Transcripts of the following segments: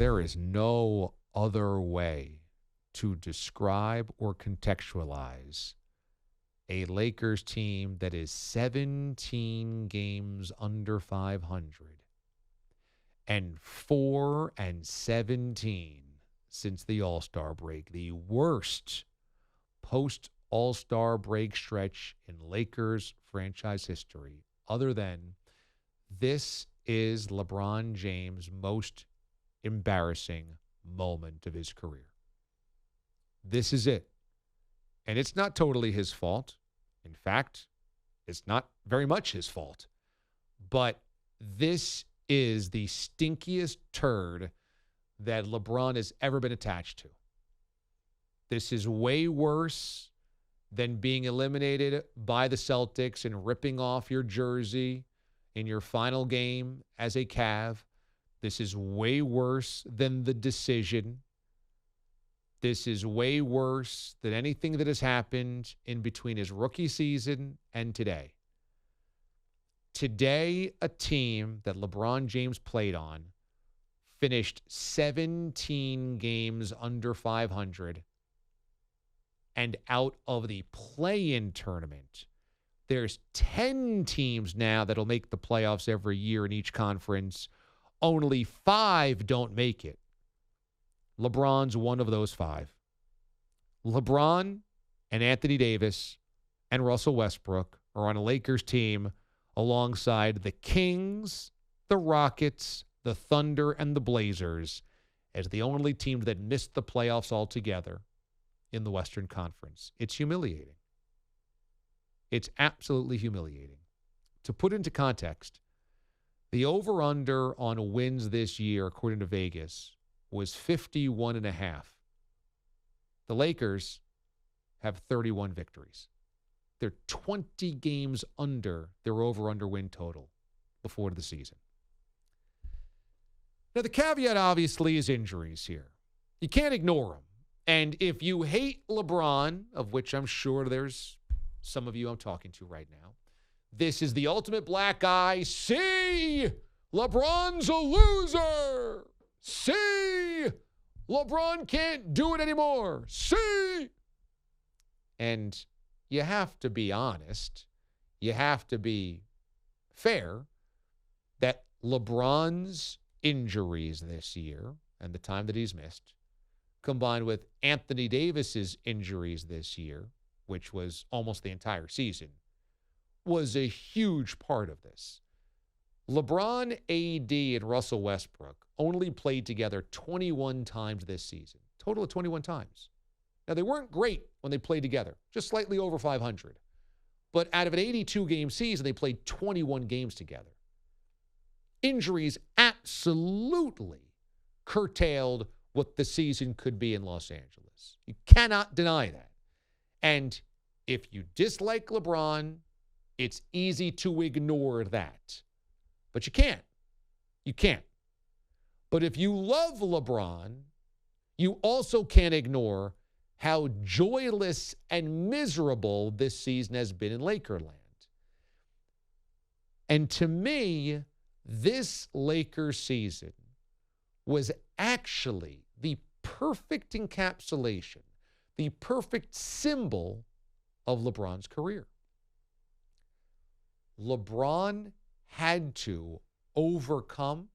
There is no other way to describe or contextualize a Lakers team that is 17 games under 500 and 4-17 since the All-Star break, the worst post-All-Star break stretch in Lakers franchise history, other than this is LeBron James' most embarrassing moment of his career. This is it. And it's not totally his fault. In fact, it's not very much his fault. But this is the stinkiest turd that LeBron has ever been attached to. This is way worse than being eliminated by the Celtics and ripping off your jersey in your final game as a Cav. This is way worse than the decision. This is way worse than anything that has happened in between his rookie season and today. Today, a team that LeBron James played on finished 17 games under 500. And out of the play-in tournament, there's 10 teams now that'll make the playoffs every year in each conference. Only 5 don't make it. LeBron's one of those 5. LeBron and Anthony Davis and Russell Westbrook are on a Lakers team alongside the Kings, the Rockets, the Thunder, and the Blazers as the only team that missed the playoffs altogether in the Western Conference. It's humiliating. It's absolutely humiliating. To put into context, the over-under on wins this year, according to Vegas, was 51.5. The Lakers have 31 victories. They're 20 games under their over-under win total before the season. Now, the caveat, obviously, is injuries here. You can't ignore them. And if you hate LeBron, of which I'm sure there's some of you I'm talking to right now, this is the ultimate black eye. See, LeBron's a loser. See, LeBron can't do it anymore. See. And you have to be honest. You have to be fair that LeBron's injuries this year and the time that he's missed, combined with Anthony Davis's injuries this year, which was almost the entire season, was a huge part of this. LeBron, AD, and Russell Westbrook only played together 21 times this season. Total of 21 times. Now, they weren't great when they played together, just slightly over 500. But out of an 82-game season, they played 21 games together. Injuries absolutely curtailed what the season could be in Los Angeles. You cannot deny that. And if you dislike LeBron, it's easy to ignore that. But you can't. You can't. But if you love LeBron, you also can't ignore how joyless and miserable this season has been in Lakerland. And to me, this Lakers season was actually the perfect encapsulation, the perfect symbol of LeBron's career. LeBron had to overcome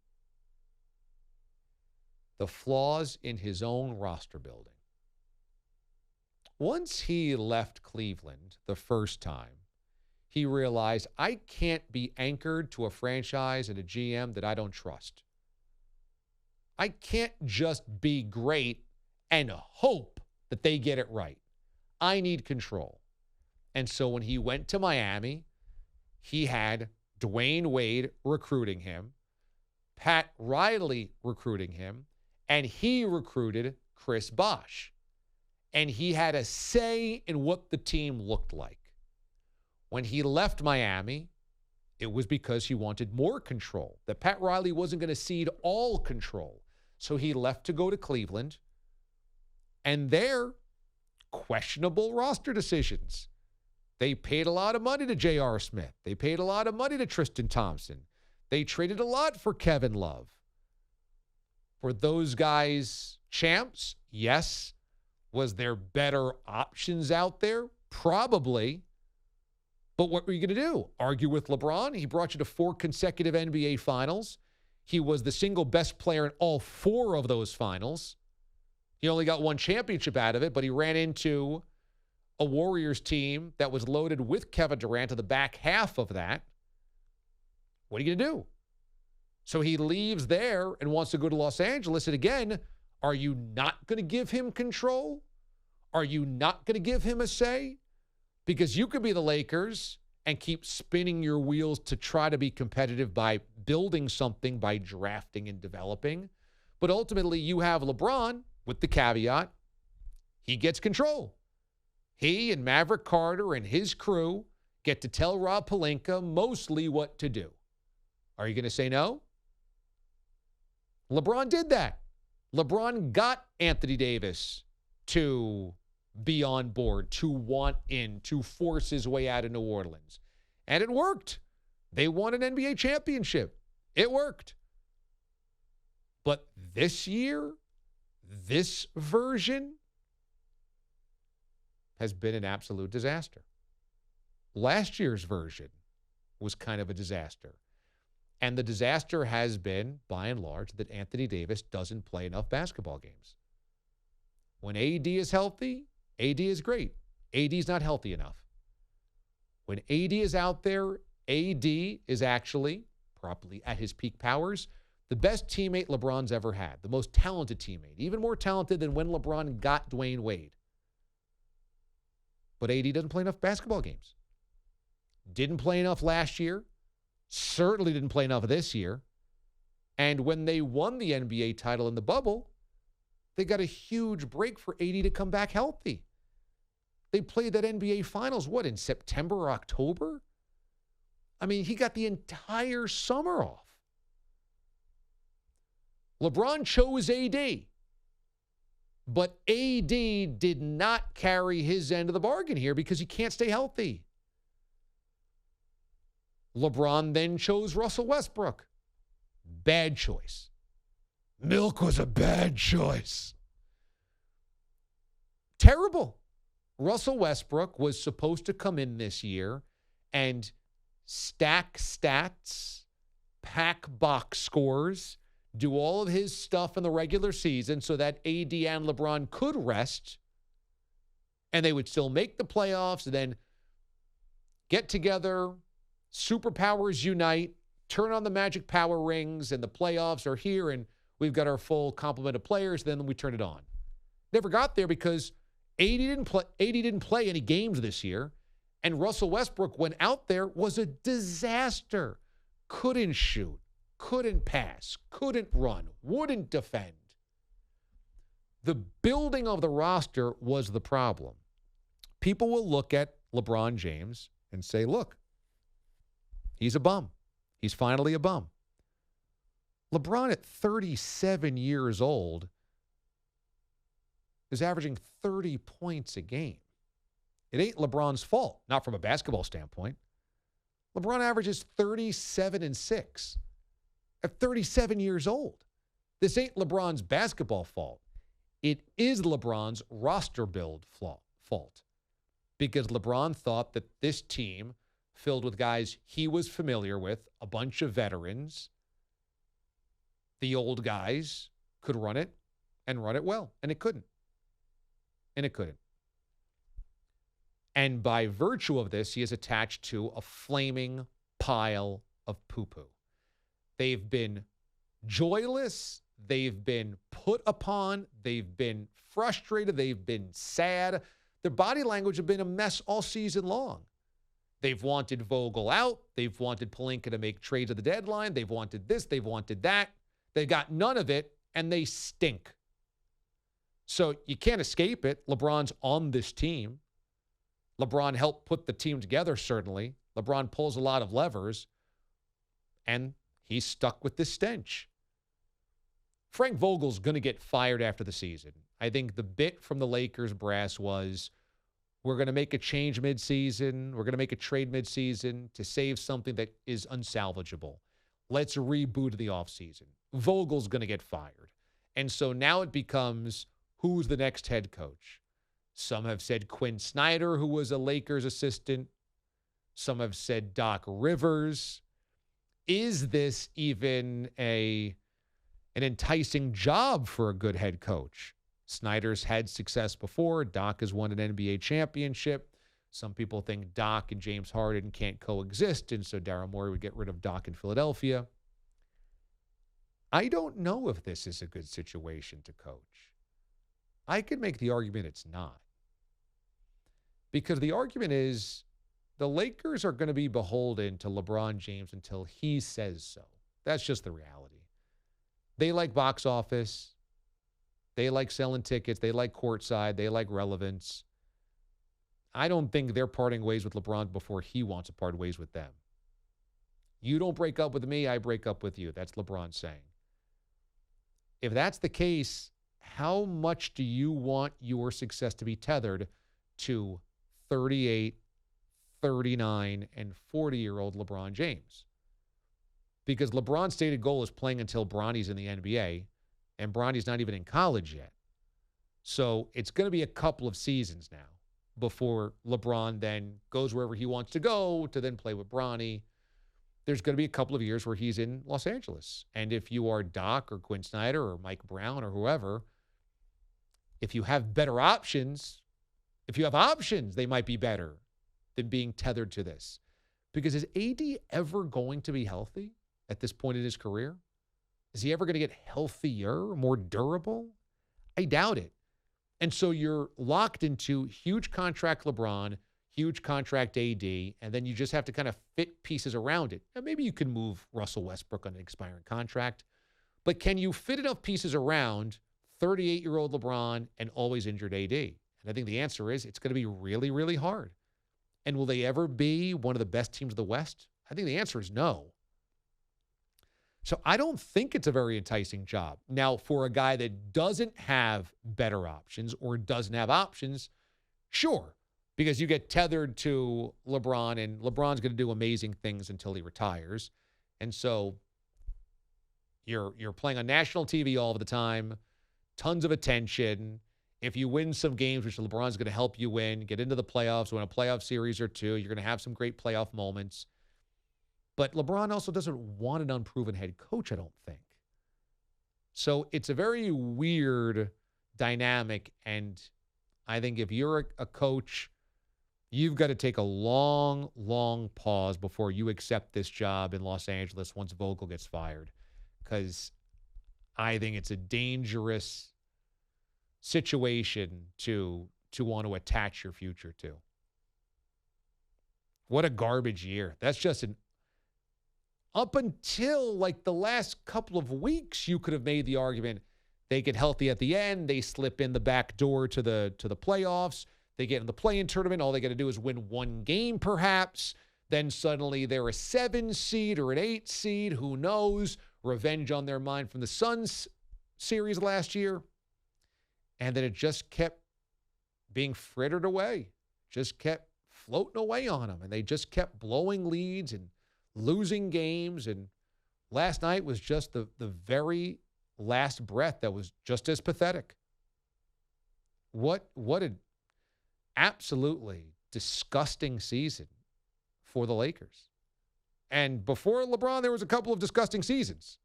the flaws in his own roster building. Once he left Cleveland the first time, he realized, I can't be anchored to a franchise and a GM that I don't trust. I can't just be great and hope that they get it right. I need control. And so when he went to Miami, he had Dwayne Wade recruiting him, Pat Riley recruiting him, and he recruited Chris Bosh. And he had a say in what the team looked like. When he left Miami, it was because he wanted more control, that Pat Riley wasn't going to cede all control. So he left to go to Cleveland. And there, questionable roster decisions. They paid a lot of money to J.R. Smith. They paid a lot of money to Tristan Thompson. They traded a lot for Kevin Love. Were those guys champs? Yes. Was there better options out there? Probably. But what were you going to do? Argue with LeBron? He brought you to 4 consecutive NBA finals. He was the single best player in all 4 of those finals. He only got 1 championship out of it, but he ran into a Warriors team that was loaded with Kevin Durant to the back half of that. What are you going to do? So he leaves there and wants to go to Los Angeles. And again, are you not going to give him control? Are you not going to give him a say? Because you could be the Lakers and keep spinning your wheels to try to be competitive by building something, by drafting and developing. But ultimately, you have LeBron with the caveat, he gets control. He and Maverick Carter and his crew get to tell Rob Pelinka mostly what to do. Are you going to say no? LeBron did that. LeBron got Anthony Davis to be on board, to want in, to force his way out of New Orleans. And it worked. They won an NBA championship. It worked. But this year, this version has been an absolute disaster. Last year's version was kind of a disaster. And the disaster has been, by and large, that Anthony Davis doesn't play enough basketball games. When AD is healthy, AD is great. AD is not healthy enough. When AD is out there, AD is actually, properly at his peak powers, the best teammate LeBron's ever had, the most talented teammate, even more talented than when LeBron got Dwayne Wade. But AD doesn't play enough basketball games. Didn't play enough last year. Certainly didn't play enough this year. And when they won the NBA title in the bubble, they got a huge break for AD to come back healthy. They played that NBA Finals, in September or October? I mean, he got the entire summer off. LeBron chose AD, but AD did not carry his end of the bargain here because he can't stay healthy. LeBron then chose Russell Westbrook. Bad choice. Milk was a bad choice. Terrible. Russell Westbrook was supposed to come in this year and stack stats, pack box scores, do all of his stuff in the regular season so that AD and LeBron could rest and they would still make the playoffs and then get together, superpowers unite, turn on the magic power rings, and the playoffs are here and we've got our full complement of players, then we turn it on. Never got there because AD didn't play any games this year, and Russell Westbrook, when out there, was a disaster. Couldn't shoot, couldn't pass, couldn't run, wouldn't defend. The building of the roster was the problem. People will look at LeBron James and say, look, he's a bum. He's finally a bum. LeBron at 37 years old is averaging 30 points a game. It ain't LeBron's fault, not from a basketball standpoint. LeBron averages 37 and 6 at 37 years old. This ain't LeBron's basketball fault. It is LeBron's roster build fault because LeBron thought that this team filled with guys he was familiar with, a bunch of veterans, the old guys could run it and run it well, and it couldn't. And by virtue of this, he is attached to a flaming pile of poo-poo. They've been joyless. They've been put upon. They've been frustrated. They've been sad. Their body language have been a mess all season long. They've wanted Vogel out. They've wanted Pelinka to make trades at the deadline. They've wanted this. They've wanted that. They got none of it, and they stink. So you can't escape it. LeBron's on this team. LeBron helped put the team together, certainly. LeBron pulls a lot of levers, and he's stuck with this stench. Frank Vogel's going to get fired after the season. I think the bit from the Lakers brass was, we're going to make a change midseason. We're going to make a trade midseason to save something that is unsalvageable. Let's reboot the offseason. Vogel's going to get fired. And so now it becomes, who's the next head coach? Some have said Quinn Snyder, who was a Lakers assistant. Some have said Doc Rivers. Is this even an enticing job for a good head coach? Snyder's had success before. Doc has won an NBA championship. Some people think Doc and James Harden can't coexist, and so Daryl Morey would get rid of Doc in Philadelphia. I don't know if this is a good situation to coach. I could make the argument it's not. Because the argument is the Lakers are going to be beholden to LeBron James until he says so. That's just the reality. They like box office. They like selling tickets. They like courtside. They like relevance. I don't think they're parting ways with LeBron before he wants to part ways with them. You don't break up with me, I break up with you. That's LeBron saying. If that's the case, how much do you want your success to be tethered to 38, 39, and 40-year-old LeBron James? Because LeBron's stated goal is playing until Bronny's in the NBA, and Bronny's not even in college yet. So it's going to be a couple of seasons now before LeBron then goes wherever he wants to go to then play with Bronny. There's going to be a couple of years where he's in Los Angeles. And if you are Doc or Quinn Snyder or Mike Brown or whoever, if you have better options, they might be better than being tethered to this. Because is AD ever going to be healthy at this point in his career? Is he ever going to get healthier, more durable? I doubt it. And so you're locked into huge contract LeBron, huge contract AD, and then you just have to kind of fit pieces around it. Now, maybe you can move Russell Westbrook on an expiring contract, but can you fit enough pieces around 38-year-old LeBron and always injured AD? And I think the answer is it's going to be really, really hard. And will they ever be one of the best teams of the West? I think the answer is no. So I don't think it's a very enticing job. Now, for a guy that doesn't have better options or doesn't have options, sure, because you get tethered to LeBron, and LeBron's going to do amazing things until he retires. And so you're playing on national TV all of the time, tons of attention. If you win some games, which LeBron's going to help you win, get into the playoffs, win a playoff series or two, you're going to have some great playoff moments. But LeBron also doesn't want an unproven head coach, I don't think. So it's a very weird dynamic. And I think if you're a coach, you've got to take a long, long pause before you accept this job in Los Angeles once Vogel gets fired. Because I think it's a dangerous situation to want to attach your future to. What a garbage year. That's just up until like the last couple of weeks, you could have made the argument they get healthy at the end, they slip in the back door to the playoffs, they get in the play-in tournament, all they got to do is win one game perhaps, then suddenly they're a 7 seed or an 8 seed, who knows, revenge on their mind from the Suns series last year, and then it just kept being frittered away, just kept floating away on them, and they just kept blowing leads and losing games, and last night was just the very last breath that was just as pathetic. What an absolutely disgusting season for the Lakers. And before LeBron, there was a couple of disgusting seasons.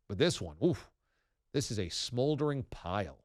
But this one, this is a smoldering pile.